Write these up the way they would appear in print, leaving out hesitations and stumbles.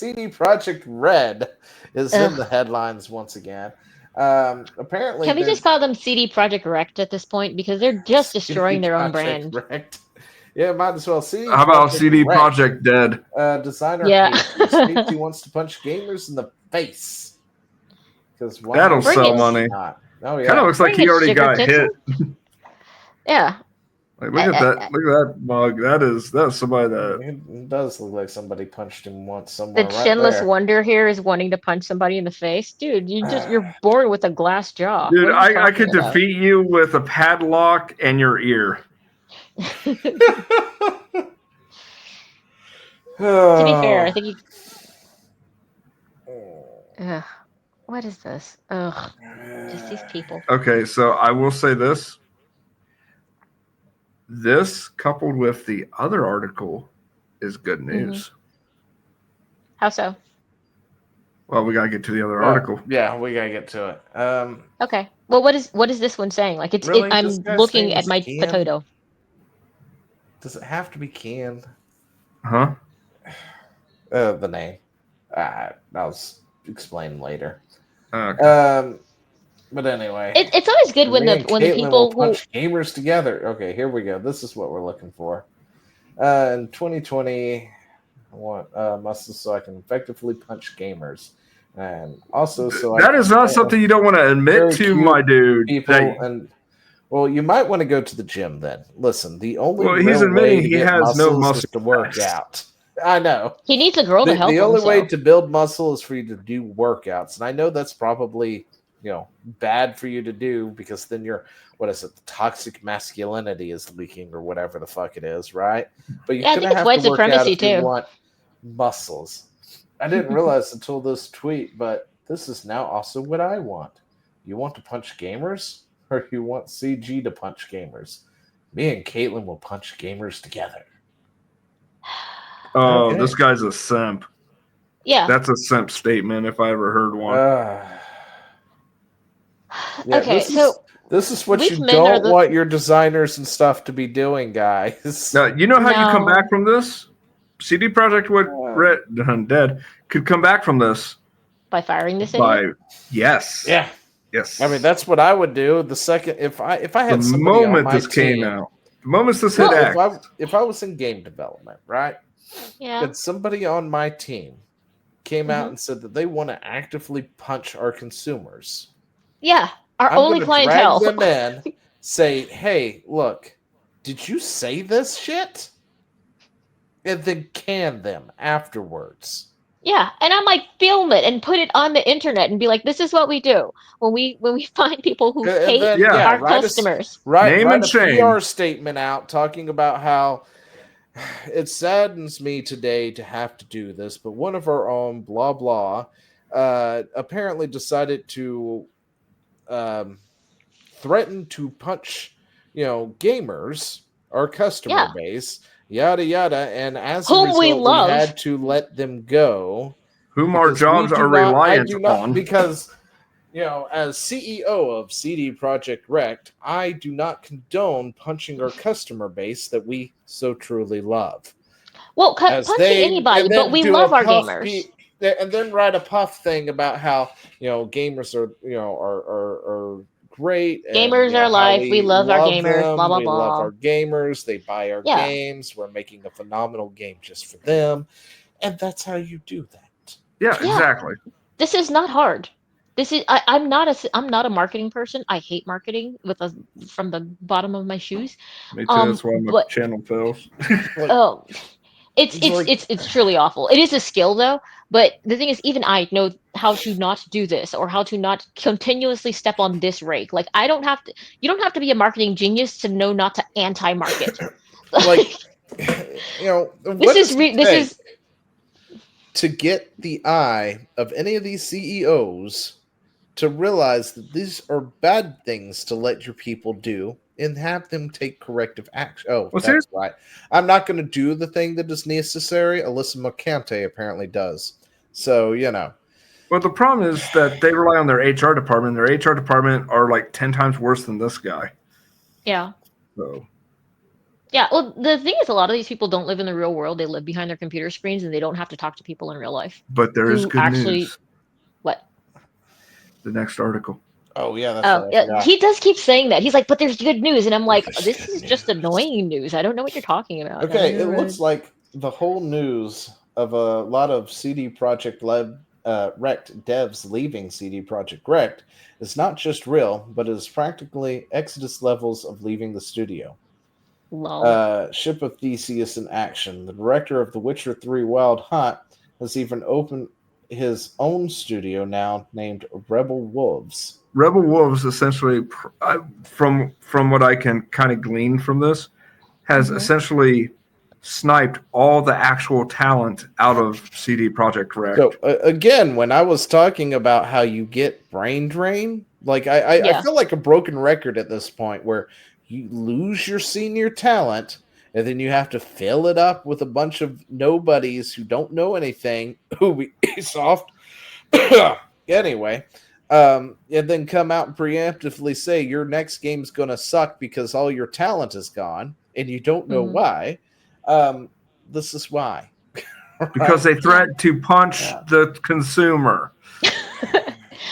CD Project Red is in the headlines once again. Apparently, Can we they're just call them CD Project Wrecked at this point because they're just CD destroying their own Project brand? Red. Yeah, might as well. CD How about Project CD Red. Project Dead? Designer Yeah. states he wants to punch gamers in the face. Because That'll Bring sell it. money. Not? Oh yeah. Kind of looks like Bring he it, already Sugar got Titsel. hit. Yeah. Like, look at that! Look at that mug. That's somebody that. It does look like somebody punched him once The somewhere right chinless there. wonder here is wanting to punch somebody in the face. Dude, you're born with a glass jaw. Dude, What are you I talking could about? defeat you with a padlock and your ear. To be fair, I think you. Ugh, what is this? Ugh, just these people. Okay, so I will say this. This, coupled with the other article, is good news. How so? Well, we got to get to the other article. Yeah, we gotta get to it. Okay. Well, what is this one saying? Like Really? This I'm guy's looking name at is my Ken? potato. Does it have to be canned? Huh? The name. I'll explain later. Okay. But anyway, It's always good when me the and when the Caitlin people will punch gamers together. Okay, here we go. This is what we're looking for. In 2020, I want muscles so I can effectively punch gamers, and also so that is not something you don't want to admit to, my dude. People and well, you might want to go to the gym then. Listen, the only he's real way admitting to he get has no muscles muscle is to work out. I know. he needs a girl to help The him. only way So. to build muscle is for you to do workouts, and I know that's probably bad for you to do because then you're the toxic masculinity is leaking or whatever the fuck it is, right? But you Yeah, I kind think of it's have white to work out supremacy if you too. want muscles. I didn't realize until this tweet, but this is now also what I want. You want to punch gamers, or you want CG to punch gamers? Me and Caitlin will punch gamers together. Oh, Okay. this guy's a simp. Yeah. That's a simp statement if I ever heard one. Yeah, okay, this is what weak you men are don't the- want your designers and stuff to be doing, guys. Now, you know how you come No. back from this? CD Projekt Red Dead could come back from this by firing this by idiot. yes. Yeah. Yes. I mean, that's what I would do. The second if I had the somebody on moment my this team, came out, the moment this hit X, if I was in game development, right? Yeah. And somebody on my team came out Mhm. and said that they want to actively punch our consumers. Yeah, our I'm only gonna clientele. Drag them in, say, "Hey, look, did you say this shit?" And then can them afterwards. Yeah, and I'm like, film it and put it on the internet and be like, this is what we do when we find people who And hate then, our write customers. Name write and a shame. PR statement out talking about how it saddens me today to have to do this, but one of our own, blah blah, apparently decided to threaten to punch, gamers, our customer base, yada yada, and as a Whom result, we love. had to let them go. Whom our jobs are reliant on. Because, as CEO of CD Projekt Red, I do not condone punching our customer base that we so truly love. Well, punching anybody, but we love our gamers. And then write a puff thing about how gamers are are great. Gamers are life. We love our gamers. Them. Blah blah we blah. love our gamers. They buy our games. We're making a phenomenal game just for them, and that's how you do that. Yeah, exactly. This is not hard. This is I'm not a marketing person. I hate marketing from the bottom of my shoes. Me too. That's why my channel fails. It's truly awful. It is a skill though, but the thing is, even I know how to not do this or how to not continuously step on this rake. Like you don't have to be a marketing genius to know not to anti-market. This is to get the eye of any of these CEOs to realize that these are bad things to let your people do and have them take corrective action. Oh, that's right. I'm not going to do the thing that is necessary. Alyssa Mercante apparently does. So, Well, the problem is that they rely on their HR department. Their HR department are like 10 times worse than this guy. Yeah. So. Yeah, well, the thing is, a lot of these people don't live in the real world. They live behind their computer screens, and they don't have to talk to people in real life But there is who good actually news. what. The next article. Oh yeah, that's Oh, right. I yeah, forgot. he does keep saying that. He's like, but there's good news, and I'm like, There's this good is just news. annoying news. I don't know what you're talking about. I Okay, don't it know looks like the whole news of a lot of CD Projekt Rekt devs leaving CD Projekt Rekt is not just real, but is practically Exodus levels of leaving the studio. Lol. Ship of Theseus in action. The director of The Witcher 3 Wild Hunt has even opened his own studio now named Rebel Wolves. Rebel Wolves essentially, from what I can kind of glean from this, has essentially sniped all the actual talent out of CD Projekt Red. So again, when I was talking about how you get brain drain, like I Yeah. feel like a broken record at this point where you lose your senior talent and then you have to fill it up with a bunch of nobodies who don't know anything. Ubisoft. Anyway, and then come out and preemptively say your next game's going to suck because all your talent is gone and you don't know why. This is why. Because they threaten to punch the consumer.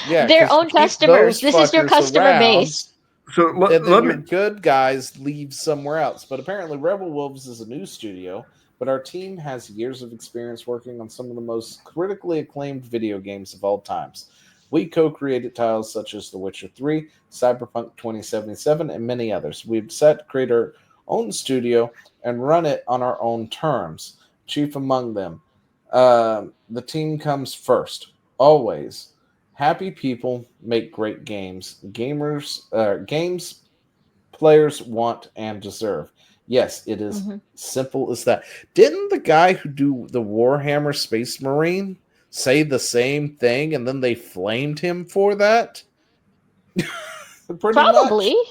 Yeah, Their own customers. This is your customer base. So and then your good guys leave somewhere else. But apparently, Rebel Wolves is a new studio. But our team has years of experience working on some of the most critically acclaimed video games of all times. We co-created titles such as The Witcher 3, Cyberpunk 2077, and many others. We've set to create our own studio and run it on our own terms. Chief among them, the team comes first, always. Happy people make great games. Games players want and deserve. Yes, it is simple as that. Didn't the guy who do the Warhammer Space Marine say the same thing and then they flamed him for that? Pretty Probably. much.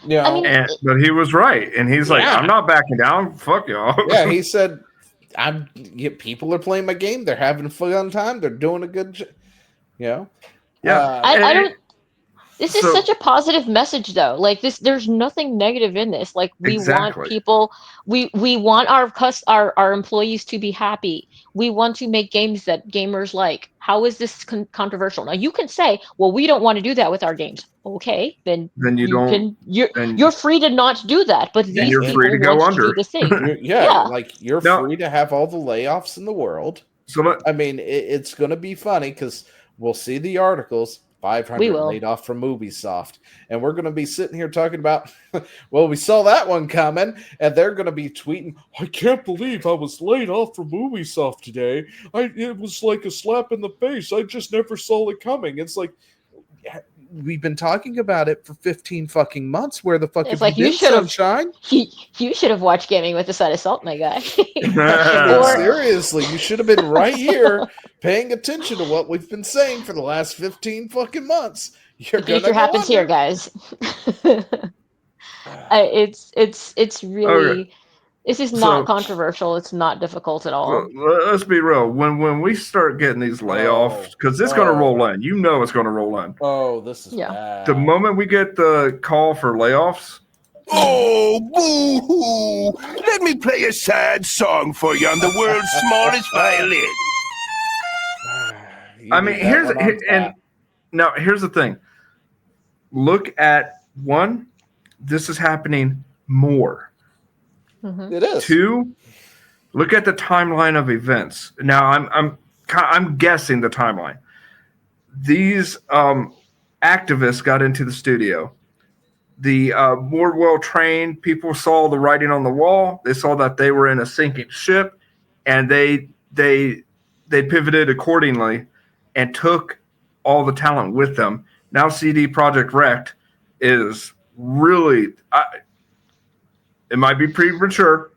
You know, I mean, but he was right, and he's like, "I'm not backing down. Fuck y'all." Yeah, he said, people are playing my game. They're having a fun time. They're doing a good job. You know, yeah. I don't. This is such a positive message, though. Like this, there's nothing negative in this. Like we want people, we want our employees to be happy. We want to make games that gamers like. How is this controversial? Now you can say, well, we don't want to do that with our games. Okay, then you don't. Can. You're free to not do that. But these you're people free to go want under. to do the thing. You're free to have all the layoffs in the world. So I mean, it's going to be funny because we'll see the articles. 500 laid off from Ubisoft. And we're going to be sitting here talking about, well, we saw that one coming, and they're going to be tweeting, I can't believe I was laid off from Ubisoft today. It was like a slap in the face. I just never saw it coming. It's like, we've been talking about it for 15 fucking months. Where the fuck have you been, Sunshine? You should have watched Gaming with a Side of Salt, my guy. Seriously, you should have been right here paying attention to what we've been saying for the last 15 fucking months. The future happens here, guys. It's really... Okay. This is not controversial. It's not difficult at all. Let's be real. When we start getting these layoffs, because it's going to roll in. You know it's going to roll in. Oh, this is bad. The moment we get the call for layoffs... Oh, boo-hoo! Let me play a sad song for you on the world's smallest violin. I mean, here's the thing. Look at one, this is happening more. It is. 2, look at the timeline of events. Now, I'm guessing the timeline. These activists got into the studio. The more well-trained people saw the writing on the wall. They saw that they were in a sinking ship, and they pivoted accordingly and took all the talent with them. Now CD Projekt Red is really... it might be premature.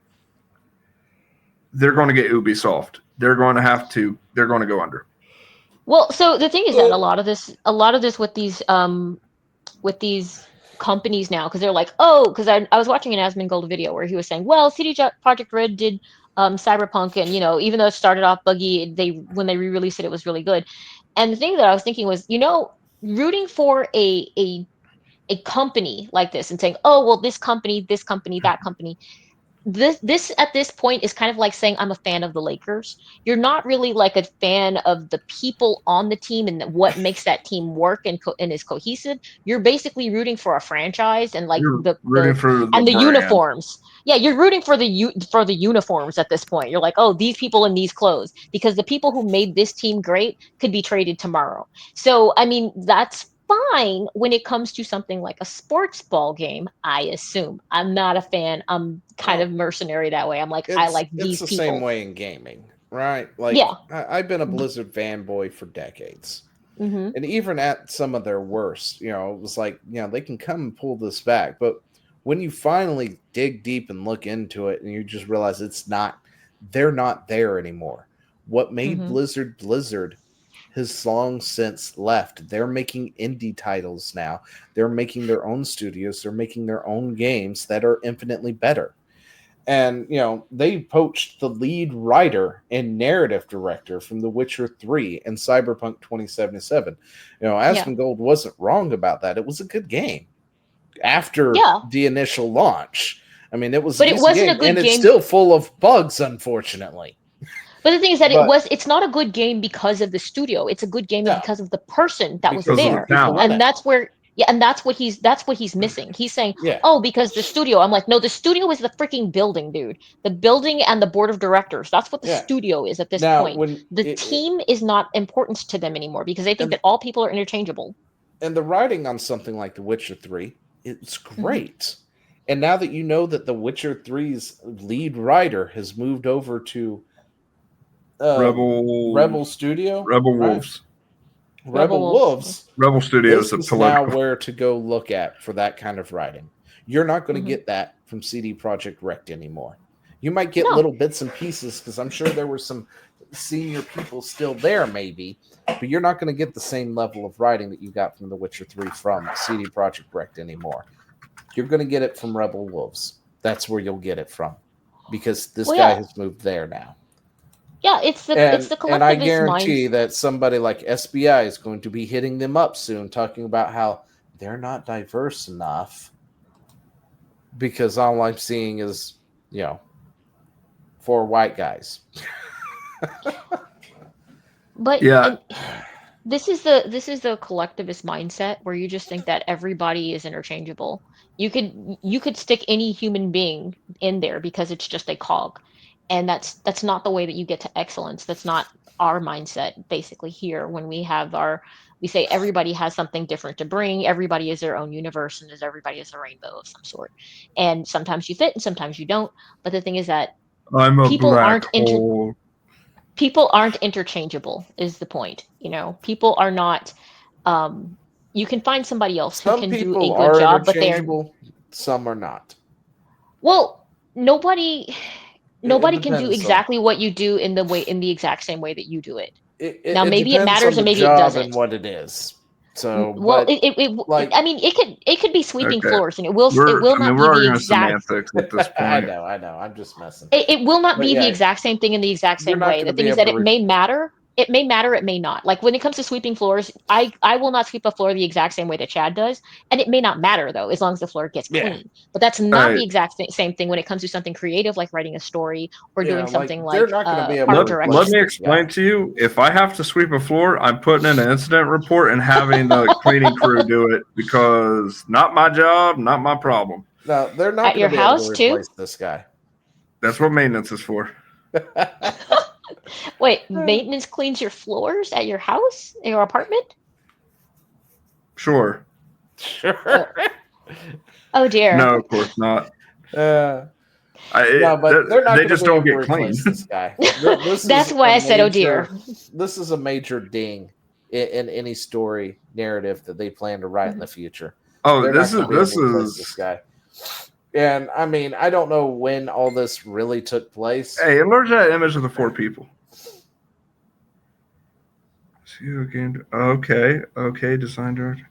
They're going to get Ubisoft. They're going to go under. Well, so the thing is that a lot of this with these companies now, because they're like, because I was watching an Asmongold video where he was saying, well, CD Projekt Red did Cyberpunk, and even though it started off buggy, when they re-released it, it was really good. And the thing that I was thinking was, rooting for a company like this and saying, oh, well, this company, that company, this at this point is kind of like saying I'm a fan of the Lakers. You're not really like a fan of the people on the team and what makes that team work and is cohesive. You're basically rooting for a franchise and like You're rooting for the and the brand. uniforms. Yeah, you're rooting for the uniforms at this point. You're like, oh, these people in these clothes, because the people who made this team great could be traded tomorrow. So I mean, that's fine when it comes to something like a sports ball game. I assume I'm not a fan. I'm kind of mercenary that way. I'm like, I like It's these the people. same way in gaming, right? Like, Yeah. I've been a Blizzard fanboy for decades. Mm-hmm. And even at some of their worst, it was like, they can come and pull this back. But when you finally dig deep and look into it and you just realize they're not there anymore. What made Blizzard has long since left. They're making indie titles now. They're making their own studios. They're making their own games that are infinitely better. And, they poached the lead writer and narrative director from The Witcher 3 and Cyberpunk 2077. Asmongold wasn't wrong about that. It was a good game after the initial launch. I mean, it was but it wasn't a good and game. It's still full of bugs, unfortunately. But the thing is that it's not a good game because of the studio. It's a good game because of the person that was there. And that's where and that's what he's missing. He's saying, oh, because the studio. I'm like, no, the studio is the freaking building, dude. The building and the board of directors. That's what the studio is at this point. The team is not important to them anymore because they think that all people are interchangeable. And the writing on something like The Witcher 3, it's great. And now that you know that The Witcher 3's lead writer has moved over to Rebel Studio, Rebel Wolves. Rebel Wolves. Rebel Studios is now where to go look at for that kind of writing. You're not going to get that from CD Projekt Red anymore. You might get little bits and pieces because I'm sure there were some senior people still there, maybe, but you're not going to get the same level of writing that you got from The Witcher 3 from CD Projekt Red anymore. You're going to get it from Rebel Wolves. That's where you'll get it from because this guy has moved there now. Yeah, it's the collectivist and I guarantee that somebody like SBI is going to be hitting them up soon, talking about how they're not diverse enough because all I'm seeing is, 4 white guys. But this is the collectivist mindset where you just think that everybody is interchangeable. You could stick any human being in there because it's just a cog. And that's not the way that you get to excellence. That's not our mindset basically here when we say everybody has something different to bring. Everybody is their own universe and everybody is a rainbow of some sort. And sometimes you fit and sometimes you don't. But the thing is that people aren't interchangeable is the point. People are not, you can find somebody else who can do a good job, but some are not. Well, nobody can do exactly what you do in the exact same way that you do it. Now maybe it matters and maybe it doesn't. And what it is. So well, I mean, it could be sweeping floors, and it will not be the exact. Semantics at this point. I know. I'm just messing. It will not be the exact same thing in the exact same way. The thing is that it may matter. It may matter, it may not. Like when it comes to sweeping floors, I will not sweep a floor the exact same way that Chad does, and it may not matter though, as long as the floor gets clean. But that's not the exact same thing when it comes to something creative like writing a story or doing something like art direction. Let me explain to you. If I have to sweep a floor, I'm putting in an incident report and having the cleaning crew do it because not my job, not my problem. No, they're not at your house too. This guy. That's what maintenance is for. Wait, maintenance cleans your floors at your house, in your apartment? Sure. Oh dear. No, of course not. But they're not. They just don't get clean. This guy. That's why I said, "Oh dear." This is a major ding in any story narrative that they plan to write in the future. Oh, this is this guy. And I mean, I don't know when all this really took place. Hey, enlarge that image of the 4 people. Okay, design director.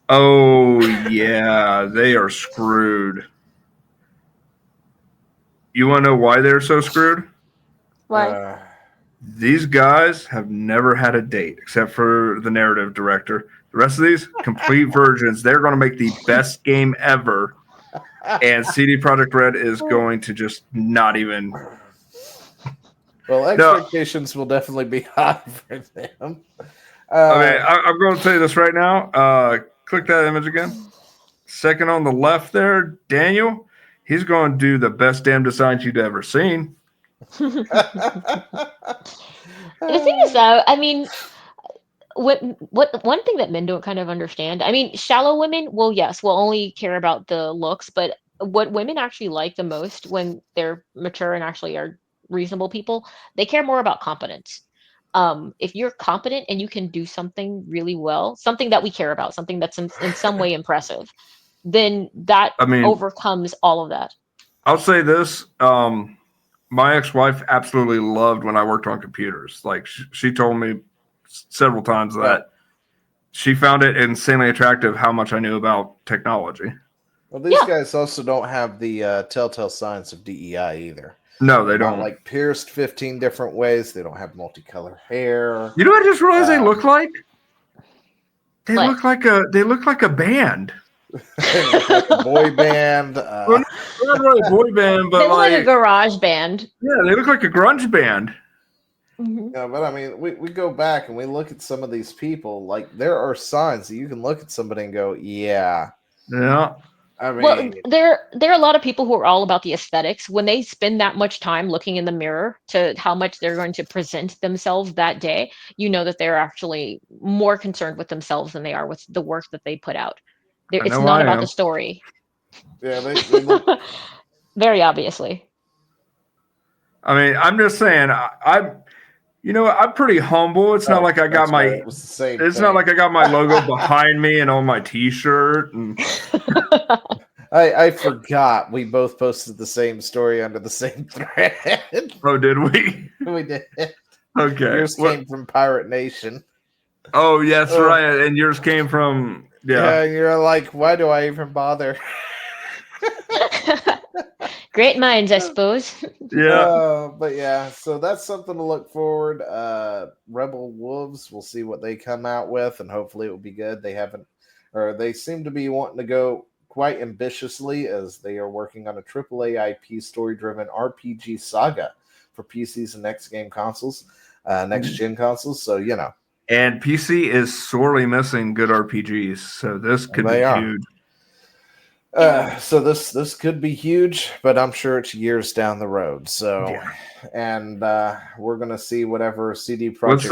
Oh yeah, they are screwed. You want to know why they're so screwed? Why? These guys have never had a date except for the narrative director. The rest of these complete virgins. They're going to make the best game ever. and CD Projekt Red is going to just not even. Well, expectations will definitely be high for them. I'm going to tell you this right now. Click that image again. Second on the left there, Daniel. He's going to do the best damn designs you'd ever seen. The thing is, though, I mean, what one thing that men don't kind of understand. I mean, shallow women, well, yes, will only care about the looks, but what women actually like the most when they're mature and actually are reasonable people, they care more about competence. If you're competent and you can do something really well, something that we care about, something that's in some way impressive, then that overcomes all of that. I'll say this. My ex-wife absolutely loved when I worked on computers. Like she told me several times that she found it insanely attractive how much I knew about technology. Well, these guys also don't have the telltale signs of DEI either. No, they They're don't. not, like, pierced 15 different ways. They don't have multicolored hair. You know what I just realized they look like? They look like a band. They look like a boy band. Well, not really a boy band, but they look like a garage band. Yeah, they look like a grunge band. Mm-hmm. Yeah, but I mean, we go back and we look at some of these people. Like, there are signs that you can look at somebody and go, yeah. I mean, well, there are a lot of people who are all about the aesthetics. When they spend that much time looking in the mirror to how much they're going to present themselves that day, you know that they're actually more concerned with themselves than they are with the work that they put out. It's not about the story. Yeah, they look very obviously. I mean, I'm just saying, I'm pretty humble. It's not like I got my. It was the same it's thing. not like I got my logo behind me and on my T-shirt. And I forgot we both posted the same story under the same thread. Oh, did we? We did. Okay. Yours came from Pirate Nation. Oh, yes, right. And yours came from Yeah, you're like, why do I even bother? Great minds, I suppose. Yeah. But yeah, so that's something to look forward. Rebel Wolves, we'll see what they come out with, and hopefully it will be good. They seem to be wanting to go quite ambitiously as they are working on a AAA IP story-driven RPG saga for PCs and next gen consoles. So and PC is sorely missing good RPGs, so this could be huge. So this could be huge, but I'm sure it's years down the road. So, and we're gonna see whatever CD Projekt